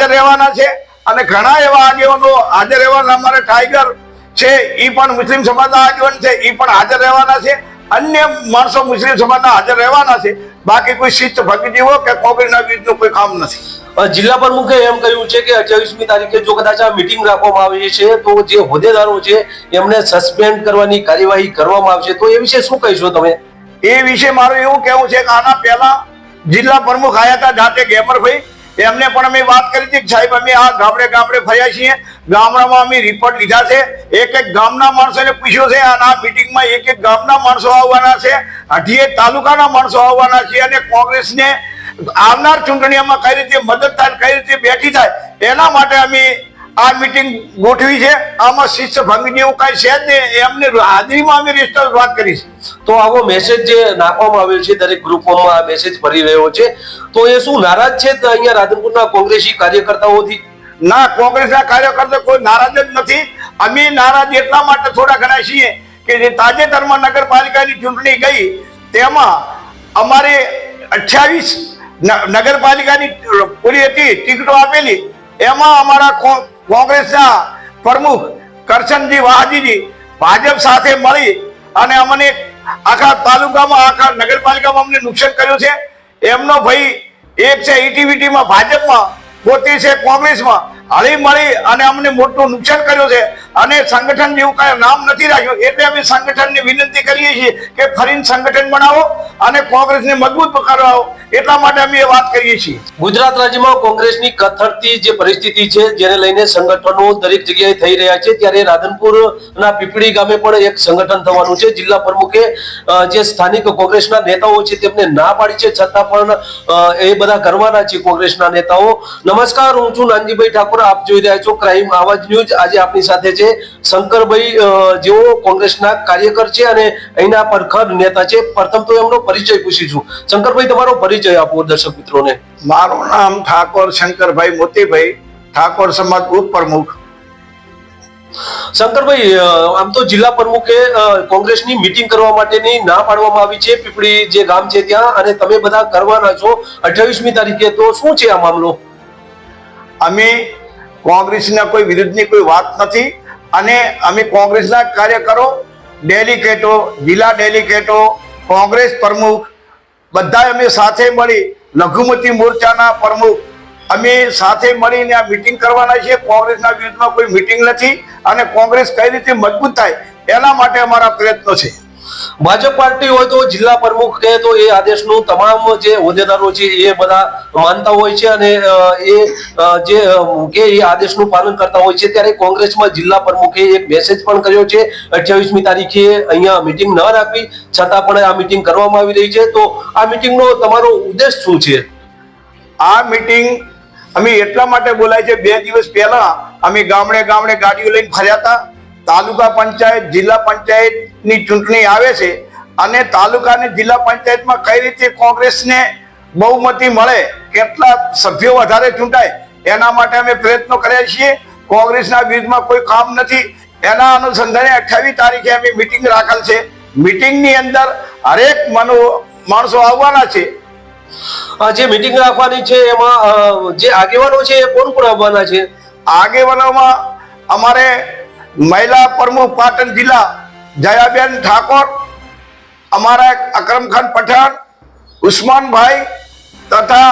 હાજર રહેવાના છે અને ઘણા એવા આગેવાનો હાજર રહેવાના અમારે ટાઈગર છે એ પણ મુસ્લિમ સમાજના આગેવાન છે એ પણ હાજર રહેવાના છે અન્ય માણસો મુસ્લિમ સમાજના હાજર રહેવાના છે બાકી કોઈ શિસ્ત ભંગ જેવો કે કોંગ્રેસના વિરુદ્ધનું કોઈ કામ નથી જિલ્લા પ્રમુખે એમ કહ્યું છે કે 28મી તારીખે જો કદાચ આ મીટિંગ રાખવામાં આવી છે તો જે હોદ્દેદારો છે એમને સસ્પેન્ડ કરવાની કાર્યવાહી કરવામાં આવશે તો એ વિશે શું કહીશો તમે એ વિશે મારું એવું કહેવું છે કે આના પહેલા જિલ્લા પ્રમુખ આવ્યા હતા જાતે ગેમરભાઈ એમને પણ અમે વાત કરી હતી કે સાહેબ અમે આ ગામડે ગામડે ફર્યા છીએ ગામડામાં અમે રિપોર્ટ લીધા છે એક ગામના માણસોને પૂછ્યું છે અને આ મિટિંગમાં એક ગામના માણસો આવવાના છે 28 તાલુકાના માણસો આવવાના છે અને કોંગ્રેસને આવનાર ચૂંટણીમાં કઈ રીતે મદદ થાય કઈ રીતે બેઠી થાય એના માટે અમે આ મીટિંગ ગોઠવી છે આમાં શિસ્ત ભંગ જેવું કઈ છે જ નહીં એમને હાજરીમાં અમે રજિસ્ટર વાત કરી છે તો આવો મેસેજ જે નાખવામાં આવ્યો છે દરેક ગ્રુપોમાં આ મેસેજ ફરી રહ્યો છે તો એ શું નારાજ છે અહીંયા રાધનપુરના કોંગ્રેસી કાર્યકર્તાઓથી ના કોંગ્રેસના કાર્યકર્તા કોઈ નારાજ જ નથી અમે નારાજ એટલા માટે થોડા ઘણા છીએ કે જે તાજેતરમાં નગરપાલિકાની ચૂંટણી ગઈ તેમાં અમારે 28 નગરપાલિકાની પૂરી હતી ટિકિટો આપેલી એમાં અમારા કોંગ્રેસના પ્રમુખ કરશનજી વાહાજીજી ભાજપ સાથે મળી અને અમને આખા તાલુકામાં આખા નગરપાલિકામાં અમને નુકસાન કર્યું છે એમનો ભાઈ એક છે ઇટીવીટીમાં ભાજપમાં પોતે છે કોંગ્રેસમાં હળી મળી અને અમને મોટું નુકસાન કર્યું છે અને સંગઠન જેવું કઈ નામ નથી રાખ્યું એટલે અમે સંગઠનને વિનંતી કરીએ છીએ કે ફરીને સંગઠન બનાવો અને કોંગ્રેસને મજબૂત કરાવો એટલા માટે અમે એ વાત કરીએ છીએ ગુજરાત રાજ્યમાં કોંગ્રેસની કથળતી જે પરિસ્થિતિ છે જેને લઈને સંગઠનો દરેક જગ્યાએ થઈ રહ્યા છે ત્યારે રાધનપુરના પીપળી ગામે પણ એક સંગઠન થવાનું છે જિલ્લા પ્રમુખે જે સ્થાનિક કોંગ્રેસના નેતાઓ છે તેમને ના પાડી છે છતાં પણ એ બધા કરવાના છે કોંગ્રેસના નેતાઓ નમસ્કાર હું છું નાનજીભાઈ ઠાકોર આપ જોઈ રહ્યા છો ક્રાઇમ આવાજ ન્યૂઝ આજે આપની સાથે છે શંકરભાઈ જેઓ કોંગ્રેસના કાર્યકર છે અને અહીંના પરખર નેતા છે પ્રથમ તો એમનો પરિચય પૂછીશું શંકરભાઈ તમારો પરિચય આપો દર્શક મિત્રોને મારું નામ ઠાકોર શંકરભાઈ મોતીભાઈ ઠાકોર સમાજ ઉપપ્રમુખ શંકરભાઈ આમ તો જિલ્લા પ્રમુખે કોંગ્રેસની મીટિંગ કરવા માટેની ના પાડવામાં આવી છે પીપળી જે ગામ છે ત્યાં અને તમે બધા કરવાના છો 28મી તારીખે તો શું છે આ મામલો અમે કોંગ્રેસના કોઈ વિરુદ્ધની કોઈ વાત નથી અને અમે કોંગ્રેસના કાર્યકરો ડેલિગેટો જિલ્લા ડેલિગેટો કોંગ્રેસ પ્રમુખ બધા અમે સાથે મળી લઘુમતી મોરચાના પ્રમુખ અમે સાથે મળીને આ મીટિંગ કરવાના છીએ કોંગ્રેસના વિરુદ્ધમાં કોઈ મીટિંગ નથી અને કોંગ્રેસ કઈ રીતે મજબૂત થાય એના માટે અમારા પ્રયત્નો છે ભાજપ પાર્ટી હોય તો જિલ્લા પ્રમુખ કહે તો એ આદેશનું તમામ જે હોદ્દેદારો છે એ બધા માનતા હોય છે અને એ જે કે એ આદેશનું પાલન કરતા હોય છે ત્યારે કોંગ્રેસમાં જિલ્લા પ્રમુખે એક મેસેજ પણ કર્યો છે 28મી તારીખે અહીંયા મીટિંગ ન રાખવી છતાં પણ આ મીટિંગ કરવામાં આવી રહી છે તો આ મીટિંગનો તમારો ઉદ્દેશ શું છે આ મીટિંગ અમે એટલા માટે બોલાય છે 2 દિવસ પહેલા અમે ગામડે ગામડે ગાડીઓ લઈને ફર્યા હતા તાલુકા પંચાયત જિલ્લા પંચાયતની ચૂંટણી આવે છે અને તાલુકા અને જિલ્લા પંચાયતમાં કઈ રીતે કોંગ્રેસને બહુમતી મળે કેટલા સભ્યો વધારે ચૂંટાય એના માટે અમે પ્રયત્નો કર્યા છીએ કોંગ્રેસના વિરુદ્ધમાં કોઈ કામ નથી એના અનુસંધાને 28 તારીખે અમે મીટિંગ રાખેલ છે મીટિંગની અંદર હરેક માણસો આવવાના છે જે મીટિંગ રાખવાની છે એમાં જે આગેવાનો છે એ કોણ કોણ આવવાના છે આગેવાનોમાં અમારે મહિલા પ્રમુખ પાટણ જિલ્લા જયાબેન ઠાકોર અમારા અકરમ ખાન પઠાણ ઉસ્માનભાઈ તથા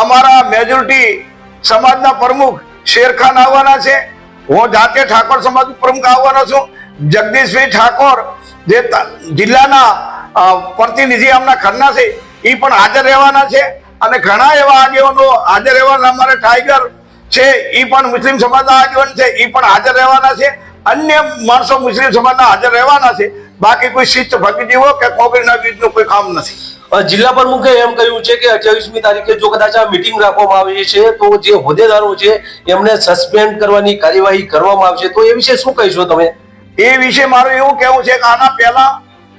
અમારા મેજોરિટી સમાજના પ્રમુખ શેરખાન આવવાના છે હું જાતે ઠાકોર સમાજ પ્રમુખ આવવાનો છું જગદીશભાઈ ઠાકોર જે જિલ્લાના પ્રતિનિધિ આમના ઘરના છે એ પણ હાજર રહેવાના છે અને ઘણા એવા આગેવાનો હાજર રહેવાના અમારે ટાઈગર છે એ પણ મુસ્લિમ સમાજના આગેવાન છે એ પણ હાજર રહેવાના છે અન્ય માણસો મુસ્લિમ સમાજના હાજર રહેવાના છે બાકી કોઈ શિસ્ત ભંગ જેવો કે કોંગ્રેસના વિરુદ્ધનું કોઈ કામ નથી જિલ્લા પ્રમુખે એમ કહ્યું છે કે 28મી તારીખે જો કદાચ આ મીટિંગ રાખવામાં આવી છે તો જે હોદ્દેદારો છે એમને સસ્પેન્ડ કરવાની કાર્યવાહી કરવામાં આવશે તો એ વિશે શું કહીશો તમે એ વિશે મારું એવું કહેવું છે કે આના પહેલા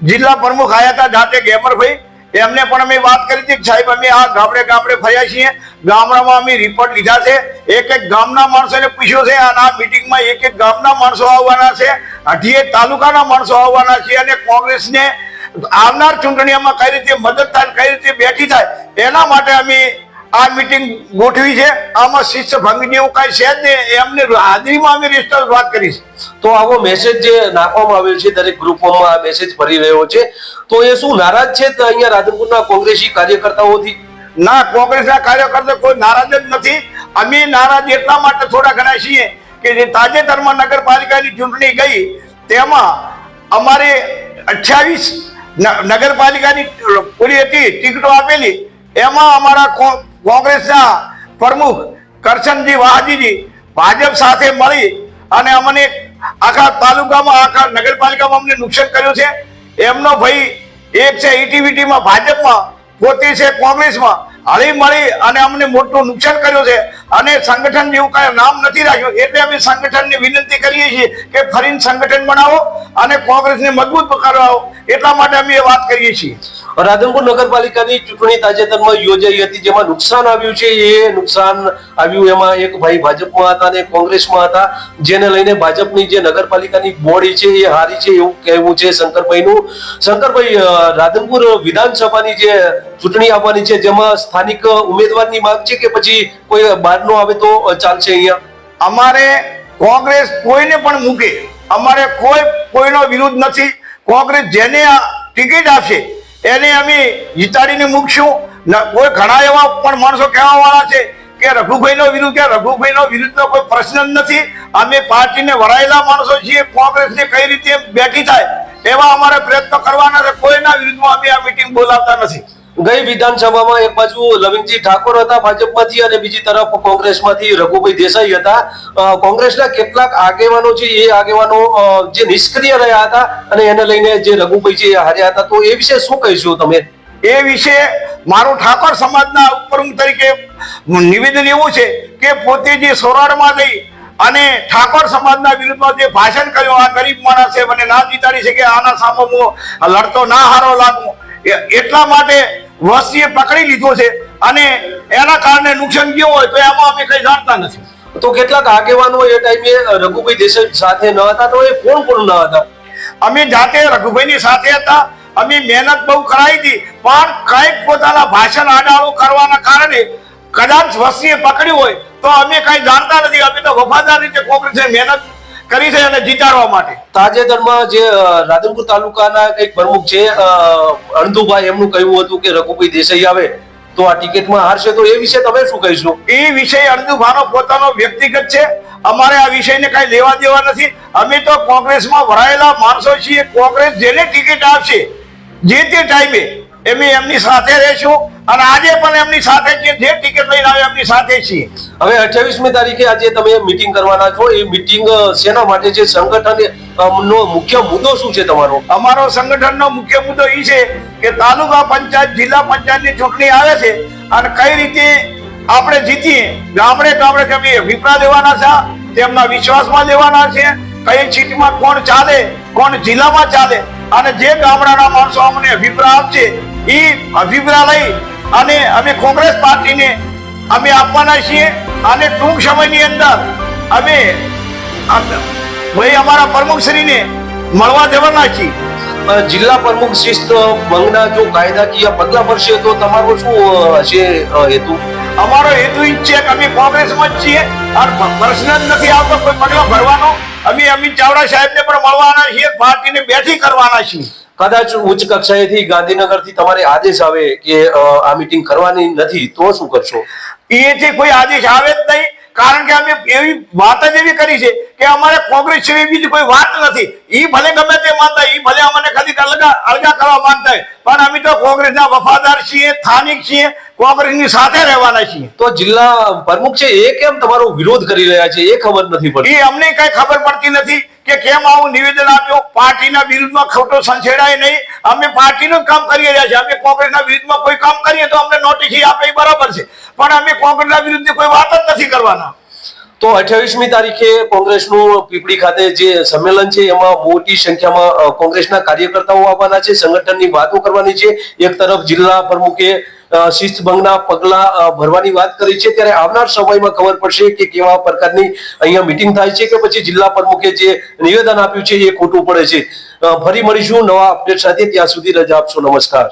જિલ્લા પ્રમુખ આવ્યા હતા જાતે ગેમરભાઈ એમને પણ અમે વાત કરી હતી કે સાહેબ અમે આ ગામડે ગામડે ફર્યા છીએ ગામડામાં અમે રિપોર્ટ લીધા છે એક ગામના માણસોને પૂછ્યું છે અને આ મીટિંગમાં એક ગામના માણસો આવવાના છે 28 તાલુકાના માણસો આવવાના છે અને કોંગ્રેસને આવનાર ચૂંટણીમાં કઈ રીતે મદદ થાય કઈ રીતે બેઠી થાય એના માટે અમે આ મીટિંગ ગોઠવી છે. આમાં શિસ્ત ભંગ જેવું કાંઈ છે જ નહીં. એમને હાજરીમાં અમે રેસ્ટર વાત કરી છે. તો આવો મેસેજ જે નાખવામાં આવ્યો છે દરેક ગ્રુપોમાં આ મેસેજ ફરી રહ્યો છે, તો એ શું નારાજ છે તો અહીંયા રાધનપુરના કોંગ્રેસી કાર્યકર્તાઓથી? ના, કોંગ્રેસના કાર્યકર્તા કોઈ નારાજ જ નથી. અમે નારાજ એટલા માટે થોડા ઘણા છીએ કે જે તાજેતરમાં નગરપાલિકાની ચૂંટણી ગઈ તેમાં અમારે 28 નગરપાલિકાની પૂરી હતી ટિકિટો આપેલી. એમાં અમારા કોંગ્રેસના પ્રમુખ કરશનજી વાહાજીજી ભાજપ સાથે મળી અને અમને આખા તાલુકામાં આખા નગરપાલિકામાં અમને નુકસાન કર્યું છે. એમનો ભાઈ એક છે ઈટીવીટીમાં ભાજપમાં, પોતે છે કોંગ્રેસમાં, હળી મળી અને અમને મોટું નુકસાન કર્યું છે. અને સંગઠન જેવું કાંઈ નામ નથી રાખ્યું. એટલે અમે સંગઠનને વિનંતી કરીએ છીએ કે ફરીને સંગઠન બનાવો અને કોંગ્રેસને મજબૂત કરાવો. એટલા માટે અમે એ વાત કરીએ છીએ. રાધનપુર નગરપાલિકાની ચૂંટણી તાજેતરમાં યોજાઈ હતી, જેમાં નુકસાન આવ્યું છે. એ નુકસાન આવ્યું એમાં એક ભાઈ ભાજપમાં હતા અને કોંગ્રેસમાં હતા, જેને લઈને ભાજપની જે નગરપાલિકાની બોડી છે એ હારી છે એવું કહેવું છે શંકરભાઈનું. શંકરભાઈ, રાધનપુર વિધાનસભાની જે ચૂંટણી આવવાની છે જેમાં સ્થાનિક ઉમેદવારની માંગ છે કે પછી કોઈ બહારનો આવે તો ચાલશે? અહીંયા અમારે કોંગ્રેસ કોઈને પણ મૂકે, અમારે કોઈનો વિરોધ નથી. કોંગ્રેસ જેને આ ટિકિટ આપશે એને અમે જીતાડીને મૂકશું. કોઈ ઘણા એવા પણ માણસો કહેવા વાળા છે કે રઘુભાઈનો વિરોધ, કે રઘુભાઈનો વિરુદ્ધનો કોઈ પ્રશ્ન જ નથી. અમે પાર્ટીને વરાયેલા માણસો છીએ. કોંગ્રેસને કઈ રીતે બેઠી થાય એવા અમારે પ્રયત્નો કરવાના છે. કોઈના વિરુદ્ધમાં અમે આ મીટિંગ બોલાવતા નથી. ગઈ વિધાનસભામાં એક બાજુ લવિંગજી ઠાકોર હતા ભાજપમાંથી અને બીજી તરફ કોંગ્રેસમાંથી રઘુભાઈ દેસાઈ હતા. કોંગ્રેસના કેટલાક આગેવાનો છે એ આગેવાનો જે નિષ્ક્રિય રહ્યા હતા અને એને લઈને જે રઘુભાઈ છે એ હાર્યા હતા. તો એ વિશે શું કહીશું તમે? એ વિશે મારું ઠાકોર સમાજના પ્રમુખ તરીકે નિવેદન એવું છે કે પોતે જે સોરાડમાં જઈ અને ઠાકોર સમાજના વિરુદ્ધમાં જે ભાષણ કર્યું, આ ગરીબ માણસ છે, મને ના જીતાડી શકે, આના સામે હું લડતો ના હારો લાગું, એટલા માટે વસ્તીએ પકડી લીધો છે અને એના કારણે નુકસાન ગયું હોય તો એમાં અમે કઈ જાણતા નથી. તો કેટલાક આગેવાનો એ ટાઈમે રઘુભાઈ દેસાઈ સાથે ન હતા, તો એ કોણ ન હતા? અમે જાતે રઘુભાઈની સાથે હતા. અમે મહેનત બહુ કરાવી હતી, પણ કઈક પોતાના ભાષણ આડાળો કરવાના કારણે કદાચ વસ્તીએ પકડ્યું હોય તો અમે કઈ જાણતા નથી. અમે તો વફાદાર રીતે કોંગ્રેસે મહેનત કરી છે અને જીતાડવા માટે. તાજેતરમાં જે રાધનપુર તાલુકાના એક પ્રમુખ છે અણધુભાઈ, એમનું કહ્યું હતું કે રઘુભાઈ દેસાઈ આવે તો આ ટિકિટમાં હારશે. તો એ વિશે તમે શું કહીશું? એ વિષય અણધુભાઈનો પોતાનો વ્યક્તિગત છે. અમારે આ વિષયને કઈ લેવા દેવા નથી. અમે તો કોંગ્રેસમાં વરાયેલા માણસો છીએ. કોંગ્રેસ જેને ટિકિટ આપશે જે તે ટાઈમે અમે એમની સાથે રહેશું અને આજે પણ એમની સાથે જે ટિકિટ લઈને આવે એમની સાથે છીએ. હવે 28મી તારીખે આજે તમે મીટિંગ કરવાના છો, એ મીટિંગ શેના માટે છે? સંગઠન નો મુખ્ય મુદ્દો શું છે તમારો? અમારો સંગઠનનો મુખ્ય મુદ્દો એ છે કે તાલુકા પંચાયત, જિલ્લા પંચાયતની ચૂંટણી આવે છે અને કઈ રીતે આપણે જીતીએ. ગામડે ગામડે અમે અભિપ્રાય લેવાના છે, તેમના વિશ્વાસમાં લેવાના છે. કઈ સીટમાં કોણ ચાલે, કોણ જિલ્લામાં ચાલે, અને જે ગામડાના માણસો અમને અભિપ્રાય આપશે એ અભિપ્રાય લઈ અને અમે કોંગ્રેસ પાર્ટીને અમે આપવાના છીએ. અને ટૂંક સમયની અંદર અમે ભાઈ અમારા પ્રમુખશ્રીને મળવા જવાના છીએ. જિલ્લા પ્રમુખ શિસ્ત ભંગના જો કાયદાકીય પગલા ભરશે તો તમારો શું હશે હેતુ? અમારો હેતુ ઈ છે કે અમે કોંગ્રેસમાં જ છીએ અને પ્રશ્ન જ નથી આવતો કોઈ પગલા ભરવાનો. અમે અમિત ચાવડા સાહેબને પણ મળવાના છીએ, પાર્ટીને બેઠી કરવાના છીએ. કદાચ ઉચ્ચ કક્ષાએથી ગાંધીનગરથી તમારે આદેશ આવે કે આ મીટિંગ કરવાની નથી તો શું કરશો? એથી કોઈ આદેશ આવે જ નહીં. કારણ કે અમે એવી વાત જ એવી કરી છે કે અમારે કોંગ્રેસ સિવાય બીજી કોઈ વાત નથી. ઈ ભલે ગમે તે માનતા, ઈ ભલે અમને ખાલી અળગા કરવા માંગતા હોય, પણ અમે તો કોંગ્રેસના વફાદાર છીએ, સ્થાનિક છીએ, કોંગ્રેસની સાથે રહેવાના છીએ. તો જિલ્લા પ્રમુખ છે એ કેમ તમારો વિરોધ કરી રહ્યા છે એ ખબર નથી પડતી? એ અમને કઈ ખબર પડતી નથી કે કેમ આવું નિવેદન આપ્યું. પાર્ટીના વિરુદ્ધમાં ખોટો સંછેડાય નહીં. અમે પાર્ટીનું જ કામ કરી રહ્યા છીએ. અમે કોંગ્રેસના વિરુદ્ધમાં કોઈ કામ કરીએ તો અમને નોટિસ આપે એ બરાબર છે, પણ અમે કોંગ્રેસના વિરુદ્ધ કોઈ વાત જ નથી કરવાના. તો 28મી તારીખે કોંગ્રેસનું પીપળી ખાતે જે સંમેલન છે એમાં મોટી સંખ્યામાં કોંગ્રેસના કાર્યકર્તાઓ આવવાના છે, સંગઠનની વાતો કરવાની છે. એક તરફ જિલ્લા પ્રમુખે શિસ્ત ભંગના પગલા ભરવાની વાત કરી છે, ત્યારે આવનાર સમયમાં ખબર પડશે કે કેવા પ્રકારની અહીંયા મીટિંગ થાય છે કે પછી જિલ્લા પ્રમુખે જે નિવેદન આપ્યું છે એ ખોટું પડે છે. ફરી મળીશું નવા અપડેટ સાથે. ત્યાં સુધી રજા આપશો. નમસ્કાર.